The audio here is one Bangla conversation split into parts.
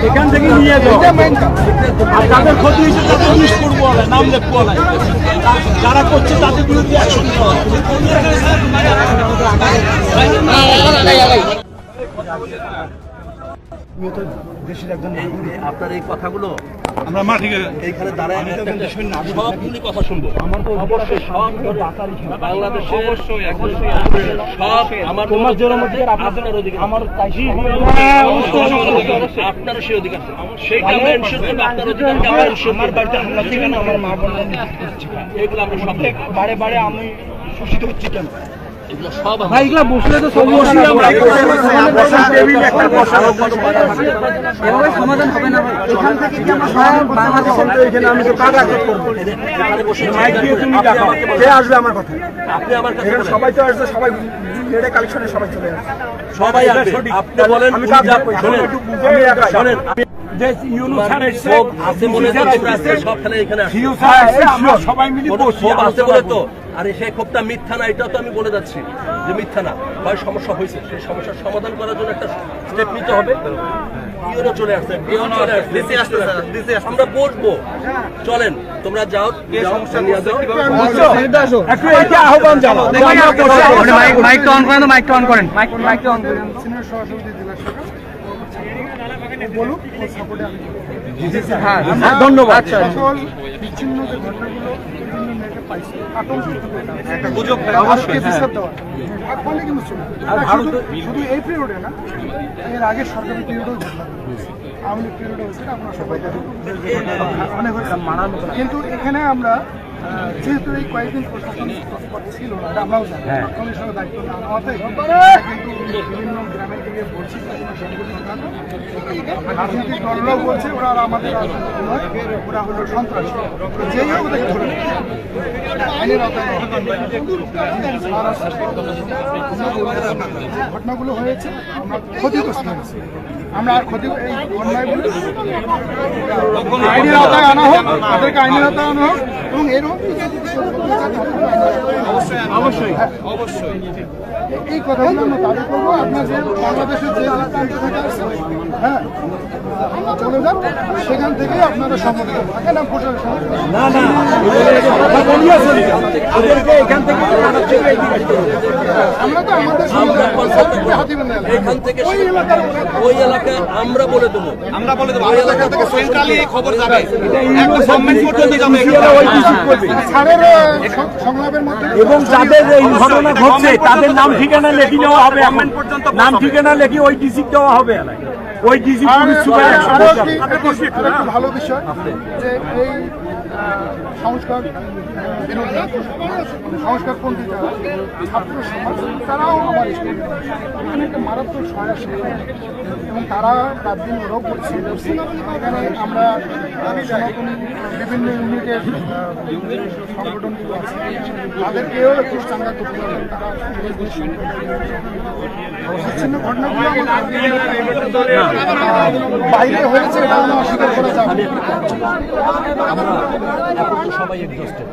এখান থেকে নিয়ে যাও। আর তাদের ক্ষতি হয়েছে তাদের লিস্ট করবো, নাম লিখবো, যারা করছে তাদের বিরুদ্ধে অ্যাকশন নেওয়া। আপনার এই কথাগুলো আমরা মাঠে এইখানে দাঁড়ায় সবগুলি কথা শুনবো। আমার তো অবশ্যই সব বাংলাদেশে অবশ্যই সব আমার তোমার জোর মধ্যে আপনার অধিকার, আমার আপনারও সেই অধিকার, সেইটা আমরা এনশিওর করবো। আপনার অধিকারকে আমরা এনশিওর করবো। বাড়িতে হামলা থেকে না আমার মা বোন এগুলো আমরা সব বারে বারে আমি শোষিত হচ্ছি কেন? বসলে তো সমাধান হবে না। এখান থেকে কি আমরা আমি তো আসবে আমার কথা, আপনি আমার কাছে সবাই তো আসবে, সবাই কালেকশনে সবাই চলে আসবে, সবাই আসবে। আপনি বলেন আমি শোনেন সবাই মিলে বলে তো। আর সেই ক্ষোভটা মিথ্যা না, এটাও তো আমি বলে যাচ্ছি যে মিথ্যা না। হয় সমস্যা হয়েছে, সেই সমস্যার সমাধান করার জন্য একটা স্টেপ নিতে হবে। চলে আসছে, আমরা বসবো, চলেন তোমরা যাও, আহ্বান জানাও। মাইকটা অন করেন, মাইকটা অন করেন, মাইকটা অন করেন। বলুক ধন্যবাদ। সকল বিচ্ছিন্ন যে ঘটনাগুলো বিভিন্ন মেয়েকে পাইছে, শুধু এই পিরিয়ডে না, এর আগের সরকারি পিরিয়ডেও ঘটনা, আওয়ামী লীগ পিরিয়ডে হয়েছে, আপনারা সবাই অনেক কিন্তু এখানে আমরা যেহেতু এই কয়েকদিন প্রশাসন ছিল না, এটা আমরাও জানি, কমিশনের দায়িত্ব না হওয়াতে কিন্তু বিভিন্ন গ্রামে গিয়ে বলছি রাজনৈতিক দলরাও বলছে ওরা আমাদের রাজনৈতিক নয়, ওরা হলো সন্ত্রাসী, যেই হোক ওদেরকে ধরে আইনের আওতায় ঘটনাগুলো হয়েছে, আমরা ক্ষতিগ্রস্ত হয়েছি। আমরা আর ক্ষতি এই অন্যায়গুলো আইনের আওতায় আনা হোক, তাদেরকে আইনের আওতায় আনা হোক, এবং এরকম অবশ্যই অবশ্যই এই কথাগুলো আমরা দাবি করবো। আপনার যে বাংলাদেশের যে প্রান্ত থেকে আসছে, হ্যাঁ চলে যান, সেখান থেকে আপনারা সম্মতি থাকেন। আমরা তো আমাদের এখান থেকে ওই এলাকা আমরা বলে দেবো, ওই এলাকা থেকে সেন্ট্রালি খবর যাবে, সংলাপের মধ্যে এবং যাদের এই ঘটনা ঘটছে তাদের নাম ঠিকানা লেখি নেওয়া হবে, নাম ঠিকানা লেখি ওই ডিসি দেওয়া হবে, ওই ডিসি ভালো বিষয় যে এই সংস্কার বিরোধী সংস্কারপন্থী যারা ছাত্র সমাজ, তারাও আমার স্কুল একটা মারাত্মক সহায়ক এবং তারা রাত দিন ওরাও পরিশ্রম করছে। এখানে আমরা বিভিন্ন ইউনিটের সংগঠনগুলো আছে, তাদেরকেও একটু চাঙ্গা করতে হবে। তারা বিচ্ছিন্ন ঘটনাগুলো বাইরে হয়েছে, এটা আমরা অস্বীকার করা যাবে। সবাই এক্সস্টেড,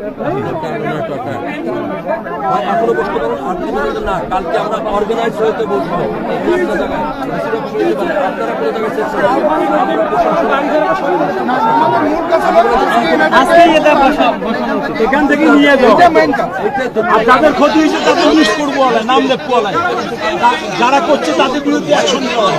এখনো বসতে পারেন, আর না কালকে আমরা অর্গানাইজ হতে বসবো। এখান থেকে নিয়ে যাও। আর যাদের ক্ষতি হয়েছে তাদের লিস্ট করবো, নাম লিখবো, যারা করছে তাদের বিরুদ্ধে অ্যাকশন নেওয়া।